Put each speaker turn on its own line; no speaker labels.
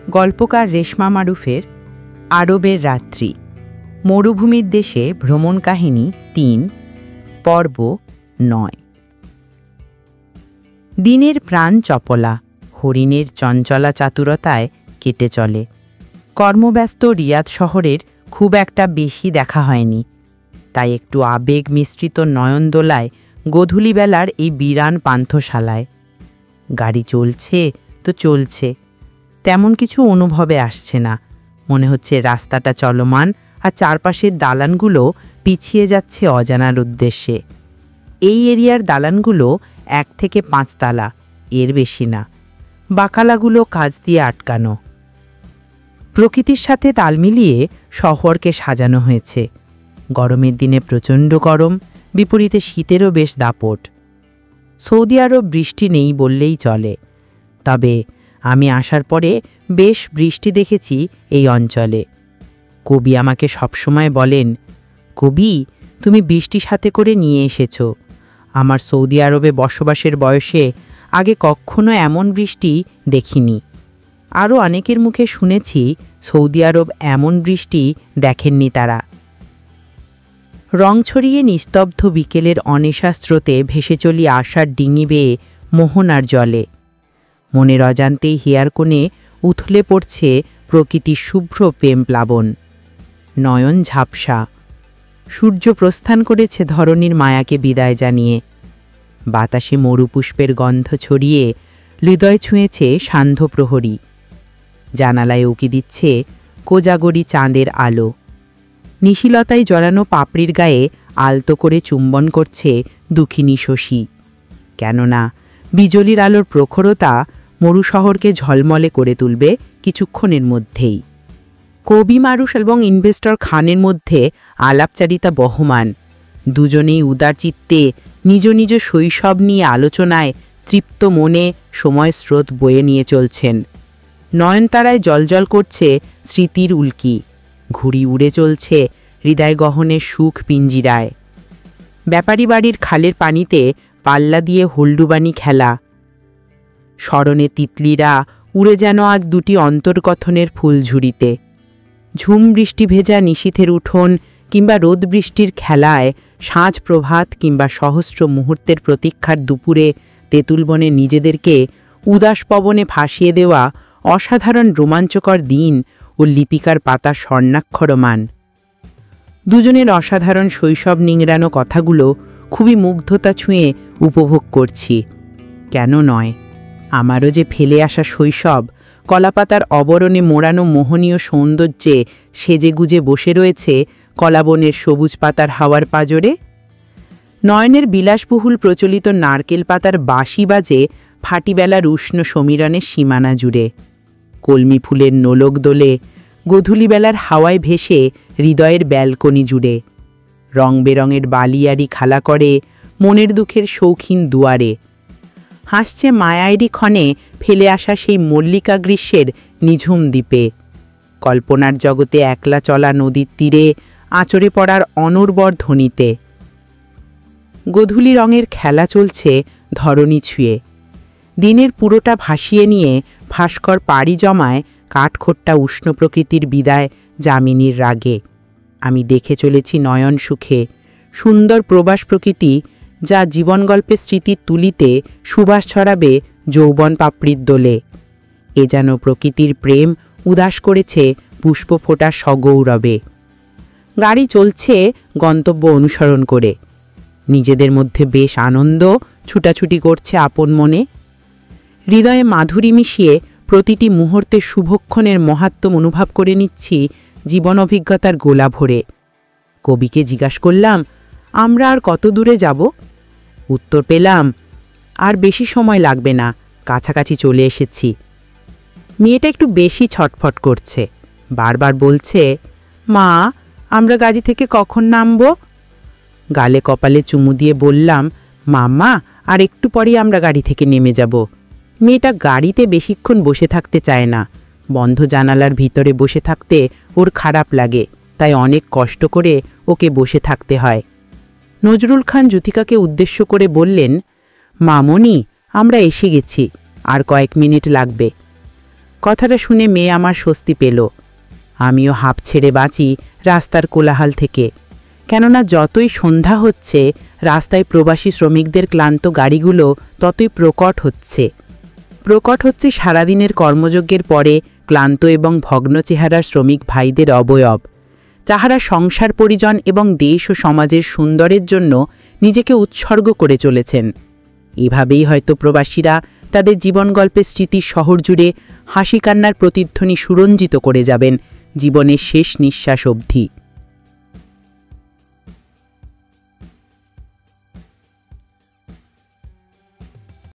গল্পকার রেশমা মারুফের আরবের রাত্রি, মরুভূমির দেশে ভ্রমণ কাহিনী ৩, পর্ব ৯। দিনের প্রাণ চপলা, হরিণের চঞ্চলা চাতুরতায় কেটে চলে। কর্মব্যস্ত রিয়াদ শহরের খুব একটা বেশি দেখা হয়নি, তাই একটু আবেগ মিশ্রিত নয়নদোলায় গোধূলিবেলার এই বিরান পান্থশালায়। গাড়ি চলছে তো চলছে, তেমন কিছু অনুভবে আসছে না। মনে হচ্ছে রাস্তাটা চলমান আর চারপাশের দালানগুলো পিছিয়ে যাচ্ছে অজানার উদ্দেশ্যে। এই এরিয়ার দালানগুলো ১ থেকে ৫ তালা, এর বেশি না। বাকালাগুলো কাজ দিয়ে আটকানো। প্রকৃতির সাথে তাল মিলিয়ে শহরকে সাজানো হয়েছে। গরমের দিনে প্রচণ্ড গরম, বিপরীতে শীতেরও বেশ দাপট। সৌদি আরব বৃষ্টি নেই বললেই চলে, তবে আমি আসার পরে বেশ বৃষ্টি দেখেছি এই অঞ্চলে। কবি আমাকে সবসময় বলেন, কবি তুমি বৃষ্টি সাথে করে নিয়ে এসেছো। আমার সৌদি আরবে বসবাসের বয়সে আগে কখনো এমন বৃষ্টি দেখিনি। আরও অনেকের মুখে শুনেছি সৌদি আরব এমন বৃষ্টি দেখেননি তারা। রং ছড়িয়ে নিস্তব্ধ বিকেলের অনেশা স্রোতে ভেসে চলি আশার ডিঙি বেয়ে মোহনার জলে। মনের অজান্তেই হিয়ার কোণে উথলে পড়ছে প্রকৃতির শুভ্র প্রেম প্লাবন। নয়ন ঝাপসা, সূর্য প্রস্থান করেছে ধরণীর মায়াকে বিদায় জানিয়ে। বাতাসে মরুপুষ্পের গন্ধ ছড়িয়ে হৃদয় ছুঁয়েছে সান্ধ্য প্রহরী। জানালায় উকি দিচ্ছে কোজাগরি চাঁদের আলো। নিশিলতায় জড়ানো পাপড়ির গায়ে আলতো করে চুম্বন করছে দুঃখিনী শশী। কেননা বিজলির আলোর প্রখরতা মরুশহরকে ঝলমলে করে তুলবে কিছুক্ষণের মধ্যেই। কবি মারুফ এবং ইনভেস্টর খানের মধ্যে আলাপচারিতা বহমান। দুজনেই উদার চিত্তে নিজ নিজ শৈশব নিয়ে আলোচনায় তৃপ্ত মনে সময় স্রোত বয়ে নিয়ে চলছেন। নয়নতারায় জলজল করছে স্মৃতির উল্কি। ঘুড়ি উড়ে চলছে হৃদয় গহনের সুখ পিঞ্জিরায়। ব্যাপারী বাড়ির খালের পানিতে পাল্লা দিয়ে হুলডুবানি খেলা। স্মরণে তিতলিরা উড়ে যেন আজ দুটি অন্তর্কথনের ফুলঝুড়িতে। ঝুম বৃষ্টি ভেজা নিশীথের উঠোন কিংবা রোদ বৃষ্টির খেলায় সাঁঝ প্রভাত কিংবা সহস্র মুহূর্তের প্রতীক্ষার দুপুরে তেঁতুলবনে নিজেদেরকে উদাস পবনে ভাসিয়ে দেওয়া অসাধারণ রোমাঞ্চকর দিন ও লিপিকার পাতা স্বর্ণাক্ষরমান। দুজনের অসাধারণ শৈশব নিংড়ানো কথাগুলো খুবই মুগ্ধতা ছুঁয়ে উপভোগ করছি। কেন নয়, আমারও যে ফেলে আসা শৈশব কলাপাতার অবরণে মোড়ানো মোহনীয় সৌন্দর্যে সেজেগুজে বসে রয়েছে কলাবনের সবুজ পাতার হাওয়ার পাজরে। নয়নের বিলাসবহুল প্রচলিত নারকেল পাতার বাঁশি বাজে ফাটিবেলার উষ্ণ সমীরণের সীমানা জুড়ে। কলমি ফুলের নোলক দোলে গোধূলিবেলার হাওয়ায় ভেসে হৃদয়ের ব্যালকনি জুড়ে। রং বেরঙের বালিয়ারি খালা করে মনের দুঃখের শৌখিন দুয়ারে। হাসছে মায়ায়েরই ক্ষণে ফেলে আসা সেই মল্লিকা গ্রীষ্মের নিঝুম দ্বীপে। কল্পনার জগতে একলা চলা নদীর তীরে আঁচড়ে পড়ার অনর্বর ধ্বনিতে। গোধূলি রঙের খেলা চলছে ধরণী ছুঁয়ে। দিনের পুরোটা ভাসিয়ে নিয়ে ভাস্কর পাড়ি জমায় কাঠখোট্টা উষ্ণ প্রকৃতির বিদায় যামিনীর রাগে। আমি দেখে চলেছি নয়ন সুখে সুন্দর প্রবাস প্রকৃতি, যা জীবনগল্পের স্মৃতির তুলিতে সুবাস ছড়াবে যৌবন পাপড়ির দোলে। এ যেন প্রকৃতির প্রেম উদাস করেছে পুষ্প ফোটা সগৌরবে। গাড়ি চলছে গন্তব্য অনুসরণ করে। নিজেদের মধ্যে বেশ আনন্দ ছুটাছুটি করছে আপন মনে। হৃদয়ে মাধুরী মিশিয়ে প্রতিটি মুহূর্তে শুভক্ষণের মহাত্ম অনুভব করে নিচ্ছি জীবন অভিজ্ঞতার গোলা ভরে। কবিকে জিজ্ঞাসা করলাম, আমরা আর কত দূরে যাব? উত্তর পেলাম, আর বেশি সময় লাগবে না, কাছাকাছি চলে এসেছি। মেয়েটা একটু বেশি ছটফট করছে, বারবার বলছে, মা আমরা গাড়ি থেকে কখন নামব? গালে কপালে চুমু দিয়ে বললাম, মাম্মা আর একটু পরেই আমরা গাড়ি থেকে নেমে যাব। মেয়েটা গাড়িতে বেশিক্ষণ বসে থাকতে চায় না। বন্ধ জানালার ভিতরে বসে থাকতে ওর খারাপ লাগে, তাই অনেক কষ্ট করে ওকে বসে থাকতে হয়। নজরুল খান যুথিকাকে উদ্দেশ্য করে বললেন, মামনি আমরা এসে গেছি, আর কয়েক মিনিট লাগবে। কথাটা শুনে মেয়ে আমার স্বস্তি পেল। আমিও হাঁপ ছেড়ে বাঁচি রাস্তার কোলাহল থেকে, কেননা যতই সন্ধ্যা হচ্ছে রাস্তায় প্রবাসী শ্রমিকদের ক্লান্ত গাড়িগুলো ততই প্রকট হচ্ছে সারাদিনের কর্মযজ্ঞের পরে ক্লান্ত এবং ভগ্ন চেহারার শ্রমিক ভাইদের অবয়ব, যাহারা সংসার পরিজন এবং দেশ ও সমাজের সুন্দরের জন্য নিজেকে উৎসর্গ করে চলেছেন। এভাবেই হয়তো প্রবাসীরা তাদের জীবনগল্পের স্মৃতির শহর জুড়ে হাসি কান্নার প্রতিধ্বনি সুরঞ্জিত করে যাবেন জীবনের শেষ নিঃশ্বাস অবধি।